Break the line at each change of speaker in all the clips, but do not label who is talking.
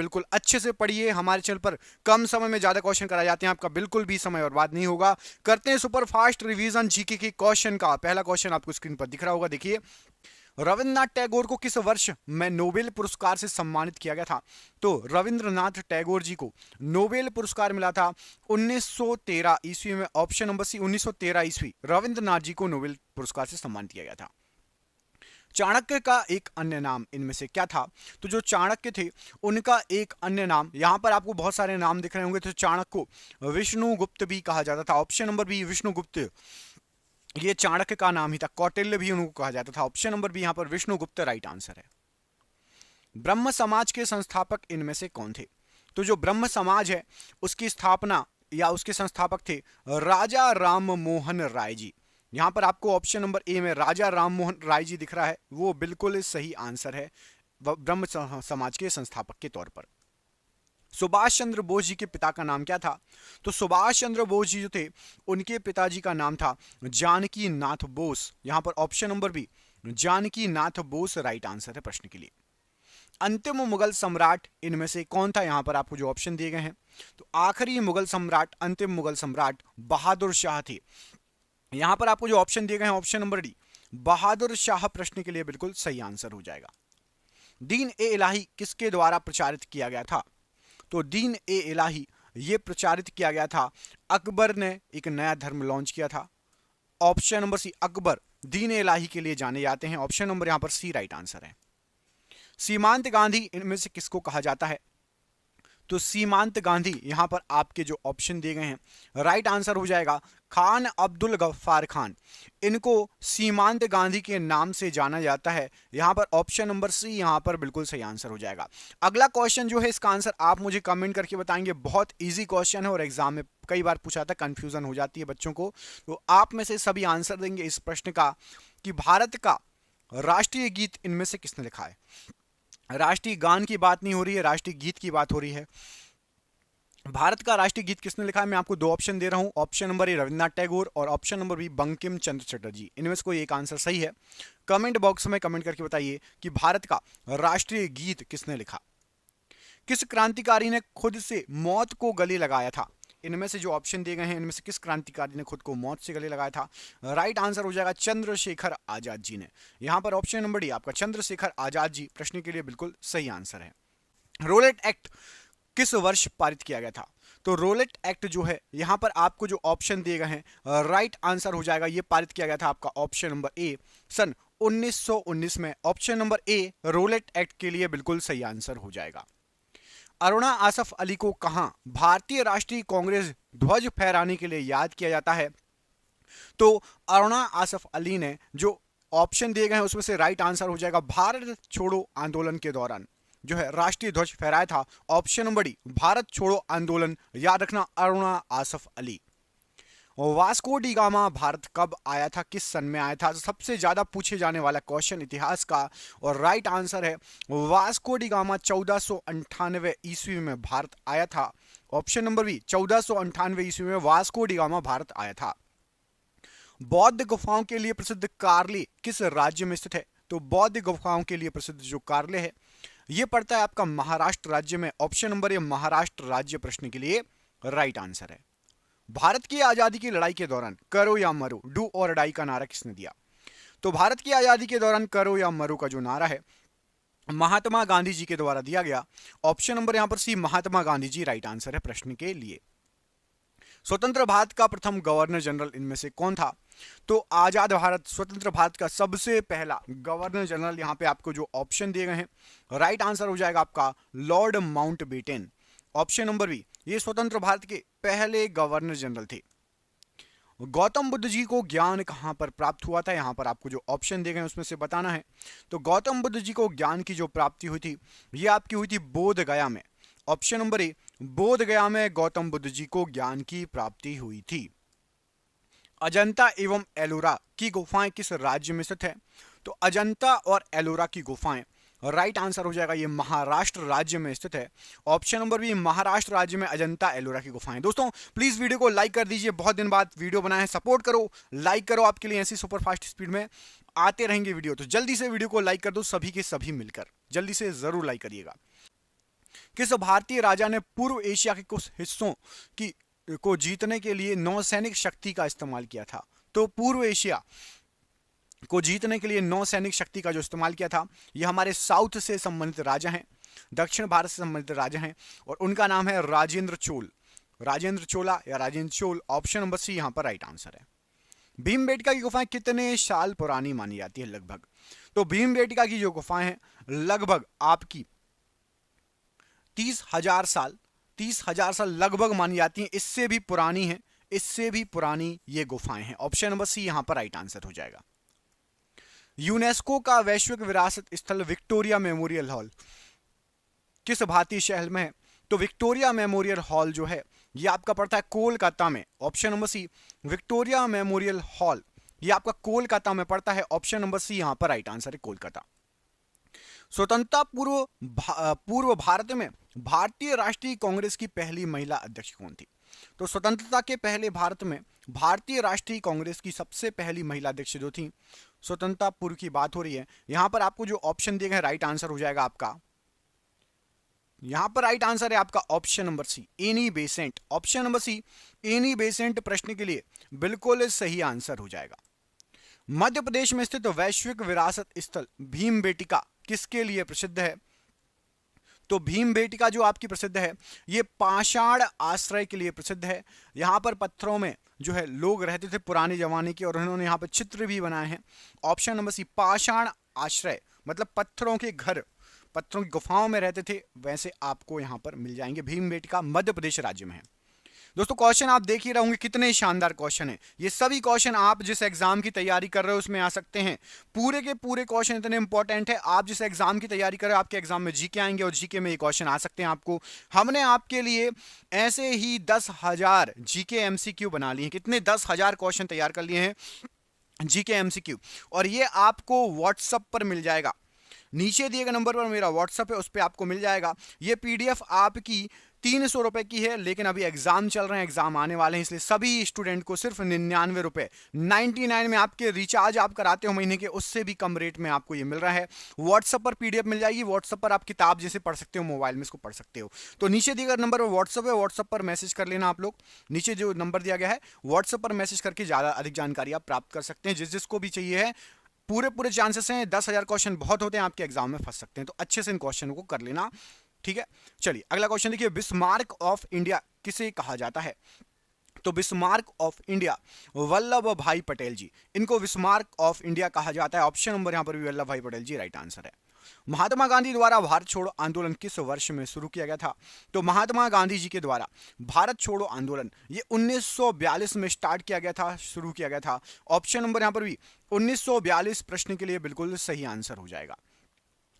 बिल्कुल अच्छे से पढ़िए। हमारे चैनल पर कम समय में ज्यादा क्वेश्चन कराए जाते हैं, आपका बिल्कुल भी समय बर्बाद नहीं होगा। करते हैं सुपर फास्ट रिवीजन जीके के क्वेश्चन का। पहला क्वेश्चन आपको स्क्रीन पर दिख रहा होगा, देखिए। रविंद्रनाथ टैगोर को किस वर्ष में नोबेल पुरस्कार से सम्मानित किया गया था? तो रविंद्रनाथ टैगोर जी को नोबेल पुरस्कार मिला था 1913 ईस्वी में। ऑप्शन नंबर सी 1913 ईस्वी रविंद्रनाथ जी को नोबेल पुरस्कार से सम्मानित किया गया था। चाणक्य का एक अन्य नाम इनमें से क्या था? तो जो चाणक्य थे उनका एक अन्य नाम, यहां पर आपको बहुत सारे नाम दिख रहे होंगे, तो चाणक्य को विष्णुगुप्त भी कहा जाता था। ऑप्शन नंबर बी विष्णुगुप्त, ये चाणक्य का नाम ही था। कौटिल्य भी उनको कहा जाता था। ऑप्शन नंबर बी यहां पर विष्णुगुप्त राइट आंसर है। ब्रह्म समाज के संस्थापक इनमें से कौन थे? तो जो ब्रह्म समाज है उसकी स्थापना या उसके संस्थापक थे राजा राम मोहन राय जी। यहां पर आपको ऑप्शन नंबर ए में राजा राम मोहन राय जी दिख रहा है, वो बिल्कुल सही आंसर है ब्रह्म समाज के संस्थापक के तौर पर। सुभाष चंद्र बोस जी के पिता का नाम क्या था? तो सुभाष चंद्र बोस जी जो थे उनके पिताजी का नाम था जानकी नाथ बोस। यहां पर option number B Janaki Nath Bose right answer है प्रश्न के लिए। अंतिम मुगल सम्राट इनमें से कौन था? यहां पर आपको जो ऑप्शन दिए गए हैं, तो आखिरी मुगल सम्राट, अंतिम मुगल सम्राट बहादुर शाह थे। यहां पर आपको जो ऑप्शन दिए गए हैं option number D Bahadur Shah प्रश्न के लिए बिल्कुल सही आंसर हो जाएगा। दीन ए इलाही किसके द्वारा प्रचारित किया गया था? तो दीन ए इलाही ये प्रचारित किया गया था, अकबर ने एक नया धर्म लॉन्च किया था। ऑप्शन नंबर सी अकबर दीन ए इलाही के लिए जाने जाते हैं। ऑप्शन नंबर यहां पर सी राइट आंसर है। सीमांत गांधी इनमें से किसको कहा जाता है? तो सीमांत गांधी यहां पर आपके जो ऑप्शन दिए गए हैं राइट आंसर हो जाएगा खान अब्दुल गफ्फार खान। इनको सीमांत गांधी के नाम से जाना जाता है। यहां पर ऑप्शन नंबर सी यहां पर बिल्कुल सही आंसर हो जाएगा। अगला क्वेश्चन जो है इसका आंसर आप मुझे कमेंट करके बताएंगे। बहुत इजी क्वेश्चन है और एग्जाम में कई बार पूछा था, कंफ्यूजन हो जाती है बच्चों को, तो आप में से सभी आंसर देंगे इस प्रश्न का कि भारत का राष्ट्रीय गीत इनमें से किसने लिखा है? राष्ट्रीय गान की बात नहीं हो रही है, राष्ट्रीय गीत की बात हो रही है। भारत का राष्ट्रीय गीत किसने लिखा है? मैं आपको दो ऑप्शन दे रहा हूं। ऑप्शन नंबर ए रविन्द्रनाथ टैगोर और option number B Bankim Chandra Chatterjee. इनमें से कोई एक आंसर सही है। कमेंट बॉक्स में कमेंट करके बताइए कि भारत का राष्ट्रीय गीत किसने लिखा। किस क्रांतिकारी ने खुद से मौत को गले लगाया था? इनमें से जो ऑप्शन दिए गए हैं इनमें से किस क्रांतिकारी ने खुद को मौत से गले लगाया था? राइट आंसर हो जाएगा चंद्रशेखर आजाद जी ने। यहां पर ऑप्शन नंबर डी आपका चंद्रशेखर आजाद जी प्रश्न के लिए बिल्कुल सही आंसर है। रोलेट एक्ट किस वर्ष पारित किया गया था? तो रोलेट एक्ट जो है यहां पर आपको जो ऑप्शन दिए गए हैं राइट आंसर हो जाएगा, ये पारित किया गया था आपका ऑप्शन नंबर ए सन 1919 में। Option number A Rowlatt Act के लिए बिल्कुल सही आंसर हो जाएगा। अरुणा आसफ अली को कहां भारतीय राष्ट्रीय कांग्रेस ध्वज फहराने के लिए याद किया जाता है? तो अरुणा आसफ अली ने जो ऑप्शन दिए गए हैं उसमें से राइट आंसर हो जाएगा भारत छोड़ो आंदोलन के दौरान जो है राष्ट्रीय ध्वज फहराया था। ऑप्शन नंबर डी भारत छोड़ो आंदोलन, याद रखना Aruna Asaf Ali. Vasco D gamma Bharat कब आया था, किस सन में आया था? सबसे ज्यादा पूछे जाने वाला क्वेश्चन इतिहास का, और राइट आंसर है वास्को डी गामा 1498 ईस्वी में भारत आया था। ऑप्शन नंबर बी 1498 ईस्वी में वास्को डी गामा भारत आया था। बौद्ध गुफाओं के लिए प्रसिद्ध कार्ले किस राज्य में स्थित है? तो बौद्ध गुफाओं के लिए प्रसिद्ध जो कार्ले है ये पड़ता है आपका महाराष्ट्र राज्य में। ऑप्शन नंबर ए महाराष्ट्र राज्य प्रश्न के लिए राइट आंसर है। भारत की आजादी की लड़ाई के दौरान करो या मरो, डू और डाई का नारा किसने दिया? तो भारत की आजादी के दौरान करो या मरो का जो नारा है महात्मा गांधी जी के द्वारा दिया गया। ऑप्शन नंबर यहां पर सी महात्मा गांधी जी राइट आंसर है प्रश्न के लिए। स्वतंत्र भारत का प्रथम गवर्नर जनरल इनमें से कौन था? तो आजाद भारत स्वतंत्र भारत का सबसे पहला गवर्नर जनरल, यहां पे आपको जो ऑप्शन दिए गए हैं राइट आंसर हो जाएगा आपका Lord Mountbatten. Option number B ये स्वतंत्र भारत के पहले गवर्नर जनरल थे। गौतम बुद्ध जी को ज्ञान कहां पर प्राप्त हुआ था? यहां पर आपको जो ऑप्शन दिए गए उसमें से बताना है। तो गौतम बुद्ध जी को ज्ञान की जो प्राप्ति हुई थी ये आपकी हुई थी बोध गया में। ऑप्शन नंबर ए बोध गया में गौतम बुद्ध जी को ज्ञान की प्राप्ति हुई थी। अजंता एवं एलोरा की गुफाएं किस राज्य में स्थित है? तो अजंता और एलोरा की गुफाएं राइट आंसर हो जाएगा ये महाराष्ट्र राज्य में स्थित है। ऑप्शन नंबर बी महाराष्ट्र राज्य में अजंता एलोरा की गुफाएं। दोस्तों प्लीज वीडियो को लाइक कर दीजिए, बहुत दिन बाद वीडियो बनाए हैं, सपोर्ट करो, लाइक करो, आपके लिए ऐसी सुपर फास्ट स्पीड में आते रहेंगे वीडियो, तो जल्दी से वीडियो को लाइक कर दो सभी के सभी मिलकर, जल्दी से जरूर लाइक करिएगा। किस भारतीय राजा ने पूर्व एशिया के कुछ हिस्सों की को जीतने के लिए नौसैनिक शक्ति का इस्तेमाल किया था? तो पूर्व एशिया को जीतने के लिए नौसैनिक शक्ति का जो इस्तेमाल किया था, ये हमारे साउथ से संबंधित राजा हैं, दक्षिण भारत से संबंधित राजा हैं, और उनका नाम है राजेंद्र चोल, राजेंद्र चोला या Rajendra Chola. Option number C यहां पर राइट आंसर है। भीमबेटका की गुफाएं कितने साल पुरानी मानी जाती है लगभग? तो भीमबेटका की जो गुफाएं हैं लगभग आपकी 30,000 साल, 30,000 साल लगभग मानी जाती हैं। इससे भी पुरानी है, इससे भी पुरानी ये गुफाएं हैं। ऑप्शन नंबर सी यहां पर राइट आंसर हो जाएगा। यूनेस्को का वैश्विक विरासत स्थल विक्टोरिया मेमोरियल हॉल किस भारतीय शहर में है? तो विक्टोरिया मेमोरियल हॉल जो है ये आपका पड़ता है कोलकाता में। Option number C Victoria Memorial Hall ये आपका कोलकाता में पड़ता है। ऑप्शन नंबर सी यहां पर राइट आंसर है, कोलकाता। स्वतंत्रता पूर्व भारत में भारतीय राष्ट्रीय कांग्रेस की पहली महिला अध्यक्ष कौन थी? तो स्वतंत्रता के पहले भारत में भारतीय राष्ट्रीय कांग्रेस की सबसे पहली महिला अध्यक्ष जो थी, स्वतंत्रता पूर्व की बात हो रही है, यहां पर आपको जो ऑप्शन दिए गए राइट आंसर हो जाएगा आपका, यहां पर राइट आंसर है आपका option number see Annie Besant. Option number see Annie Besant प्रश्न के लिए बिल्कुल सही आंसर हो जाएगा। मध्य प्रदेश में स्थित वैश्विक विरासत स्थल भीमबेटका किसके लिए प्रसिद्ध है? तो भीमबेटका जो आपकी प्रसिद्ध है ये पाषाण आश्रय के लिए प्रसिद्ध है। यहां पर पत्थरों में जो है लोग रहते थे पुराने जमाने के, और उन्होंने यहां पर चित्र भी बनाए हैं। ऑप्शन नंबर सी पाषाण आश्रय मतलब पत्थरों के घर, पत्थरों की गुफाओं में रहते थे, वैसे आपको यहां पर मिल जाएंगे। भीमबेटका मध्य प्रदेश राज्य में है। दोस्तों क्वेश्चन आप देख ही रहे होंगे कितने शानदार क्वेश्चन है। ये सभी क्वेश्चन आप जिस एग्जाम की तैयारी कर रहे हो उसमें आ सकते हैं। पूरे के पूरे क्वेश्चन इतने इंपॉर्टेंट है, आप जिस एग्जाम की तैयारी कर रहे हो आपके एग्जाम में जीके आएंगे, और जीके में ये क्वेश्चन आ सकते हैं आपको। हमने आपके लिए ऐसे ही 10,000 जीके एमसीक्यू बना लिए हैं। कितने? 10,000 क्वेश्चन तैयार कर लिए हैं जीके एमसीक्यू, और ये आपको व्हाट्सएप पर मिल जाएगा। नीचे दिए गए नंबर पर मेरा व्हाट्सएप है, उस पर आपको मिल जाएगा। ये पीडीएफ आपकी 300 रुपए की है, लेकिन अभी एग्जाम चल रहे हैं, एग्जाम आने वाले हैं, इसलिए सभी स्टूडेंट को सिर्फ 99 रुपए 99 में आपके रिचार्ज आप कराते हो महीने के, उससे भी कम रेट में आपको ये मिल रहा है। व्हाट्सएप पर पीडीएफ मिल जाएगी, व्हाट्सएप पर आप किताब जैसे पढ़ सकते हो, मोबाइल में इसको पढ़ सकते हो। तो नीचे दिए गए नंबर पर व्हाट्सएप है, व्हाट्सएप पर मैसेज कर लेना आप लोग। नीचे जो नंबर दिया गया है व्हाट्सएप पर मैसेज करके ज्यादा अधिक जानकारी आप प्राप्त कर सकते हैं, जिसको भी चाहिए है। पूरे चांसेस हैं, 10,000 क्वेश्चन बहुत होते हैं, आपके एग्जाम में फंस सकते हैं, तो अच्छे से इन क्वेश्चनों को कर लेना। ठीक है, चलिए अगला क्वेश्चन देखिए। बिस्मार्क ऑफ इंडिया किसे कहा जाता है? तो बिस्मार्क ऑफ इंडिया वल्लभ भाई पटेल जी, इनको बिस्मार्क ऑफ इंडिया कहा जाता है। ऑप्शन नंबर यहां पर भी वल्लभ भाई पटेल जी राइट आंसर है। महात्मा गांधी द्वारा भारत छोड़ो आंदोलन किस वर्ष में शुरू किया गया था? तो महात्मा गांधी जी के द्वारा भारत छोड़ो आंदोलन ये 1942 में स्टार्ट किया गया था, शुरू किया गया था। ऑप्शन नंबर यहां पर भी 1942 प्रश्न के लिए बिल्कुल सही आंसर हो जाएगा।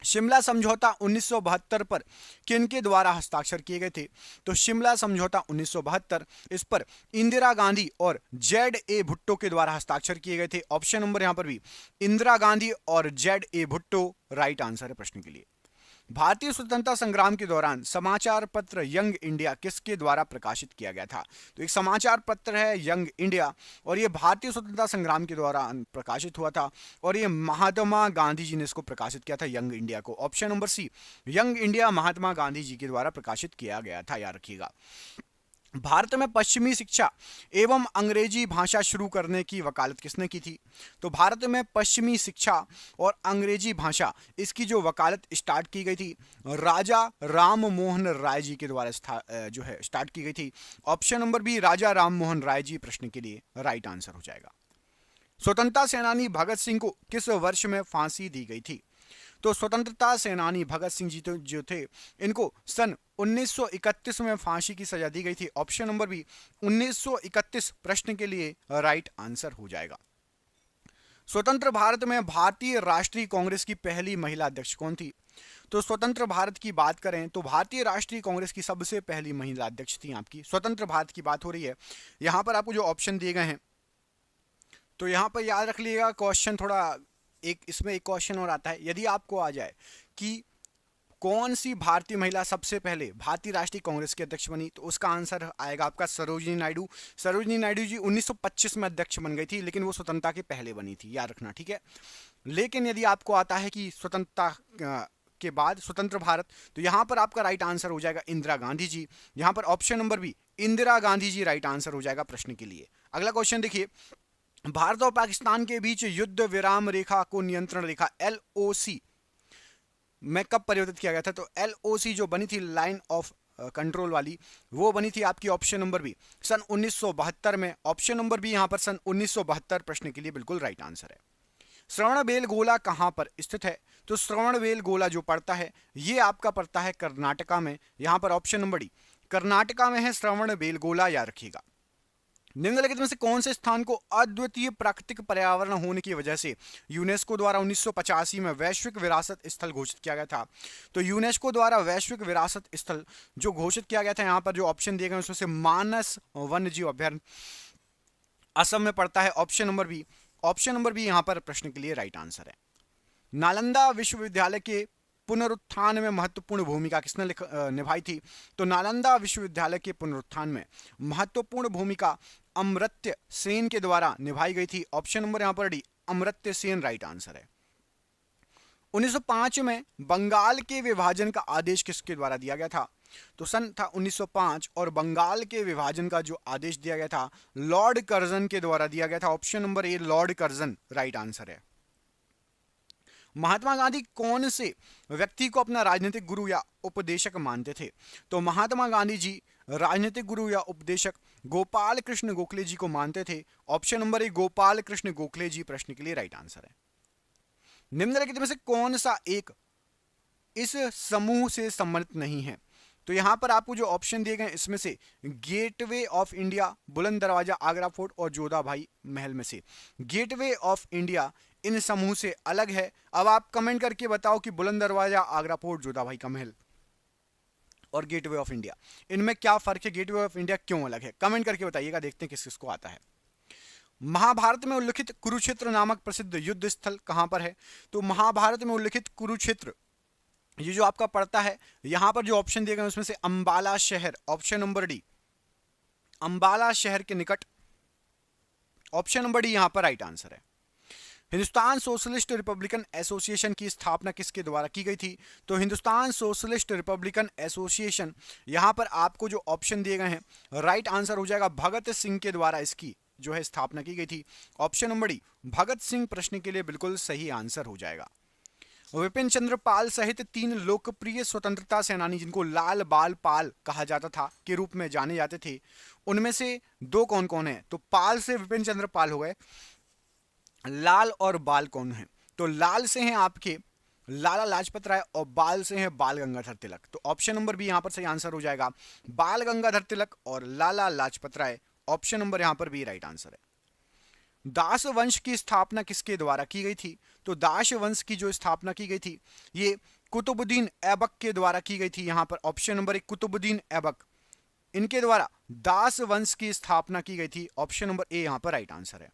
शिमला समझौता 1972 पर किनके द्वारा हस्ताक्षर किए गए थे? तो शिमला समझौता 1972 इस पर इंदिरा गांधी और ZA भुट्टो के द्वारा हस्ताक्षर किए गए थे। ऑप्शन नंबर यहां पर भी इंदिरा गांधी और ZA भुट्टो राइट आंसर है प्रश्न के लिए। भारतीय स्वतंत्रता संग्राम के दौरान समाचार पत्र यंग इंडिया किसके द्वारा प्रकाशित किया गया था? तो एक समाचार पत्र है यंग इंडिया, और ये भारतीय स्वतंत्रता संग्राम के दौरान प्रकाशित हुआ था, और ये महात्मा गांधी जी ने इसको प्रकाशित किया था यंग इंडिया को। Option number C Young India Mahatma Gandhi ji के द्वारा प्रकाशित किया गया था, याद रखिएगा। भारत में पश्चिमी शिक्षा एवं अंग्रेजी भाषा शुरू करने की वकालत किसने की थी? तो भारत में पश्चिमी शिक्षा और अंग्रेजी भाषा इसकी जो वकालत स्टार्ट की गई थी राजा राम मोहन राय जी के द्वारा जो है स्टार्ट की गई थी। ऑप्शन नंबर बी राजा राम मोहन राय जी प्रश्न के लिए राइट आंसर हो जाएगा। स्वतंत्रता सेनानी भगत सिंह को किस वर्ष में फांसी दी गई थी? तो स्वतंत्रता सेनानी भगत सिंह जी जो थे इनको सन 1931 में फांसी की सजा दी गई थी। ऑप्शन नंबर बी 1931 प्रश्न के लिए राइट आंसर हो जाएगा। स्वतंत्र भारत में भारतीय राष्ट्रीय कांग्रेस की पहली महिला अध्यक्ष कौन थी? तो स्वतंत्र भारत की बात करें तो भारतीय राष्ट्रीय कांग्रेस की सबसे पहली महिला अध्यक्ष थी आपकी। स्वतंत्र भारत की बात हो रही है, यहां पर आपको जो ऑप्शन दिए गए हैं तो यहां पर याद रख लीजिएगा क्वेश्चन थोड़ा इसमें एक क्वेश्चन और आता है। यदि आपको आ जाए कि कौन सी भारतीय महिला सबसे पहले भारतीय राष्ट्रीय कांग्रेस की अध्यक्ष बनी, तो उसका आंसर आएगा आपका सरोजिनी नायडू। सरोजिनी नायडू जी 1925 में अध्यक्ष बन गई थी, लेकिन वो स्वतंत्रता के पहले बनी थी, याद रखना, ठीक है। लेकिन यदि आपको आता है कि स्वतंत्रता के बाद स्वतंत्र भारत, तो यहां पर आपका राइट आंसर हो जाएगा इंदिरा गांधी जी। यहां पर option number B Indira Gandhi ji right answer हो जाएगा प्रश्न के लिए। अगला क्वेश्चन देखिए, भारत और पाकिस्तान के बीच युद्ध विराम रेखा को नियंत्रण रेखा LOC में कब परिवर्तित किया गया था? तो LOC जो बनी थी लाइन ऑफ कंट्रोल वाली, वो बनी थी आपकी ऑप्शन नंबर बी सन 1972 में। ऑप्शन नंबर बी यहां पर सन 1972 प्रश्न के लिए बिल्कुल राइट आंसर है। श्रवणबेलगोला कहां पर स्थित है? तो श्रवणबेलगोला जो पड़ता है ये आपका पड़ता है कर्नाटका में। यहां पर ऑप्शन नंबर डी कर्नाटका में है श्रवणबेलगोला, याद रखिएगा। निम्नलिखित में से कौन से स्थान को अद्वितीय प्राकृतिक पर्यावरण होने की वजह से यूनेस्को द्वारा 1985 में वैश्विक विरासत स्थल घोषित किया गया था? तो यूनेस्को द्वारा वैश्विक विरासत स्थल जो घोषित किया गया था, यहां पर जो ऑप्शन दिए गए उसमें से मानस वन्यजीव अभ्यारण्य असम में पड़ता है, option number B. Option number B यहां पर प्रश्न के लिए राइट आंसर है। नालंदा विश्वविद्यालय के पुनरुत्थान में महत्वपूर्ण भूमिका किसने निभाई थी? तो नालंदा विश्वविद्यालय के पुनरुत्थान में महत्वपूर्ण भूमिका अमर्त्य सेन के द्वारा निभाई गई थी। ऑप्शन नंबर यहां पर D Amartya Sen right answer है। 1905 में बंगाल के विभाजन का आदेश किसके द्वारा दिया गया था? तो सन था 1905 और बंगाल के विभाजन का जो आदेश दिया गया था लॉर्ड कर्जन के द्वारा दिया गया था। ऑप्शन नंबर ए लॉर्ड कर्जन राइट आंसर है। महात्मा गांधी कौन से व्यक्ति को अपना राजनीतिक गुरु या उपदेशक मानते थे? तो महात्मा गांधी जी राजनीतिक गुरु या उपदेशक गोपाल कृष्ण गोखले जी को मानते थे। Option number A Gopal Krishna Gokhale ji प्रश्न के लिए राइट आंसर है। निम्नलिखित में से कौन सा एक इस समूह से संबंधित नहीं है? तो यहां पर आपको जो ऑप्शन दिए गए इसमें से गेटवे ऑफ इंडिया, बुलंद दरवाजा, आगरा फोर्ट और जोधाबाई महल में से गेटवे ऑफ इंडिया इन समूह से अलग है। अब आप कमेंट करके बताओ कि बुलंद दरवाजा, आगरा फोर्ट, जोधाबाई का महल और गेटवे ऑफ इंडिया इनमें क्या फर्क है? गेटवे ऑफ इंडिया क्यों अलग है? कमेंट करके बताइएगा, देखते हैं किस किसको आता है। महाभारत में उल्लिखित कुरुक्षेत्र नामक प्रसिद्ध युद्ध स्थल कहां पर है? तो महाभारत में उल्लिखित कुरुक्षेत्र ये जो आपका पड़ता है, यहां पर जो ऑप्शन दिए गए उसमें से अंबाला शहर, ऑप्शन नंबर डी अंबाला शहर के निकट, ऑप्शन नंबर डी यहां पर राइट आंसर है। हिंदुस्तान सोशलिस्ट रिपब्लिकन एसोसिएशन की स्थापना किसके द्वारा की गई थी? तो हिंदुस्तान सोशलिस्ट रिपब्लिकन एसोसिएशन, यहां पर आपको जो ऑप्शन दिए गए हैं राइट आंसर हो जाएगा भगत सिंह के द्वारा इसकी जो है स्थापना की गई थी। Option number D Bhagat Singh प्रश्न के लिए बिल्कुल सही आंसर हो जाएगा। विपिन चंद्र पाल सहित 3 लोकप्रिय स्वतंत्रता सेनानी जिनको लाल बाल पाल कहा जाता था के रूप में जाने जाते थे, उनमें से 2 कौन कौन है? तो पाल से विपिन चंद्र पाल हो गए, लाल और बाल कौन है? तो लाल से हैं आपके लाला लाजपत राय और बाल से हैं बाल गंगाधर तिलक। तो ऑप्शन नंबर बी यहां पर सही आंसर हो जाएगा, बाल गंगाधर तिलक और लाला लाजपत राय। ऑप्शन नंबर यहां पर बी राइट आंसर है। दास वंश की स्थापना किसके द्वारा की गई थी? तो दास वंश की जो स्थापना की गई थी ये कुतुबुद्दीन ऐबक के द्वारा की गई थी। यहां पर ऑप्शन नंबर 1 कुतुबुद्दीन ऐबक, इनके द्वारा दास वंश की स्थापना की गई थी। ऑप्शन नंबर ए यहां पर राइट आंसर है।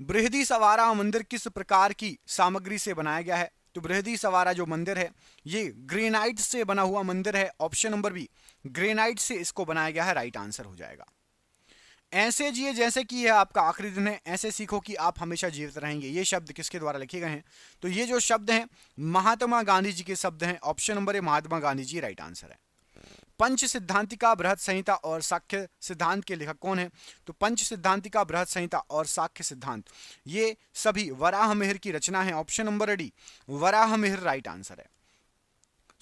बृहदीसवारा मंदिर किस प्रकार की सामग्री से बनाया गया है? तो बृहदीसवारा जो मंदिर है ये ग्रेनाइट से बना हुआ मंदिर है। ऑप्शन नंबर बी ग्रेनाइट से इसको बनाया गया है, राइट आंसर हो जाएगा। ऐसे जिए जैसे कि यह आपका आखिरी दिन है, ऐसे सीखो कि आप हमेशा जीवित रहेंगे, ये शब्द किसके द्वारा लिखे गए हैं? तो ये जो शब्द हैं महात्मा गांधी जी के शब्द हैं। Option number A Mahatma Gandhi ji right answer है। पंच सिद्धांतिका, बृहत संहिता और साक्ष्य सिद्धांत के लेखक कौन है? तो पंच सिद्धांतिका, बृहत संहिता और साक्ष्य सिद्धांत ये सभी वराह मिहिर की रचना है। Option number D Varaha Mihir right answer है।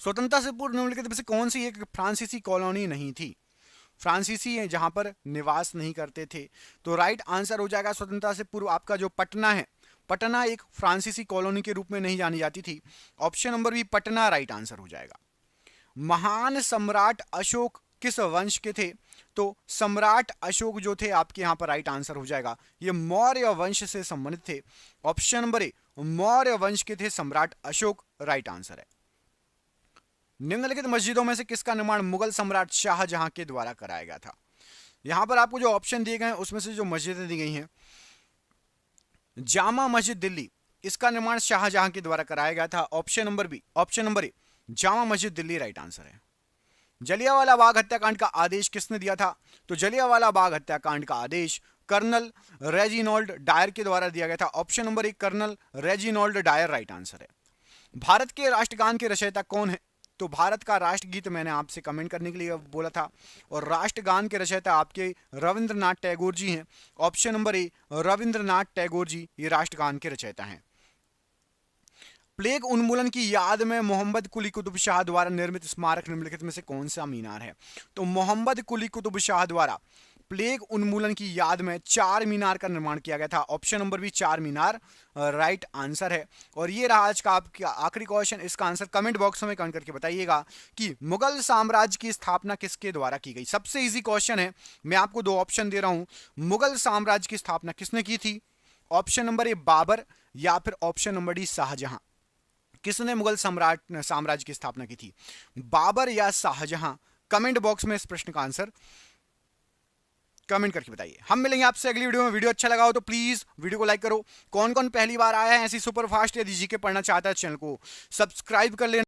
स्वतंत्रता से पूर्व निम्नलिखित में से कौन सी एक फ्रांसीसी कॉलोनी नहीं थी? फ्रांसीसी है जहां पर निवास नहीं करते थे, तो राइट आंसर हो जाएगा स्वतंत्रता से पूर्व आपका जो पटना है, पटना एक फ्रांसीसी कॉलोनी के रूप में नहीं जानी जाती थी। Option number B Patna right answer हो जाएगा। महान सम्राट अशोक किस वंश के थे? तो सम्राट अशोक जो थे आपके यहां पर राइट आंसर हो जाएगा, ये मौर्य वंश से संबंधित थे। ऑप्शन नंबर ए मौर्य वंश के थे सम्राट अशोक, राइट आंसर है। निम्नलिखित मस्जिदों में से किसका निर्माण मुगल सम्राट शाहजहां के द्वारा कराया गया था? यहां पर आपको जो ऑप्शन दिए गए हैं उसमें से जो मस्जिदें दी गई हैं, जामा मस्जिद दिल्ली, इसका निर्माण शाहजहां के द्वारा कराया गया था। Option number B option number A Jama Masjid Delhi right answer है। जलियांवाला बाग हत्याकांड का आदेश किसने दिया था? तो जलियांवाला बाग हत्याकांड का आदेश कर्नल रेजिनॉल्ड डायर के द्वारा दिया गया था। Option number 1 colonel Reginald Dyer right answer है। भारत के राष्ट्रगान के रचयिता कौन है? तो भारत का राष्ट्रगीत मैंने आपसे कमेंट करने के लिए बोला था, और राष्ट्रगान के रचयिता आपके रविंद्रनाथ टैगोर जी हैं। Option number A, Rabindranath Tagore ji ये राष्ट्रगान के रचयिता हैं। प्लेग उन्मूलन की याद में मोहम्मद कुली कुतुब शाह द्वारा निर्मित स्मारक निम्नलिखित में से कौन सा मीनार है? तो मोहम्मद कुली कुतुब शाह द्वारा प्लेग उन्मूलन की याद में 4 मीनार का निर्माण किया गया था। ऑप्शन नंबर बी 4 मीनार राइट आंसर है। और ये रहा आज का आपका आखिरी क्वेश्चन। इसका आंसर कमेंट बॉक्स में कमेंट करके बताइएगा कि मुगल साम्राज्य की स्थापना किसके द्वारा की गई। सबसे इजी क्वेश्चन है, मैं आपको 2 ऑप्शन दे रहा हूं। मुगल साम्राज्य की स्थापना किसने की थी? ऑप्शन नंबर ए बाबर, या फिर ऑप्शन नंबर डी शाहजहां। किसने मुगल साम्राज्य की स्थापना की थी, बाबर या शाहजहां? कमेंट बॉक्स में इस प्रश्न का आंसर कमेंट करके बताइए। हम मिलेंगे आपसे अगली वीडियो में। वीडियो अच्छा लगा हो तो प्लीज वीडियो को लाइक करो। कौन कौन पहली बार आया है ऐसी सुपर फास्ट यदि जीके पढ़ना चाहता है, चैनल को सब्सक्राइब कर लेना।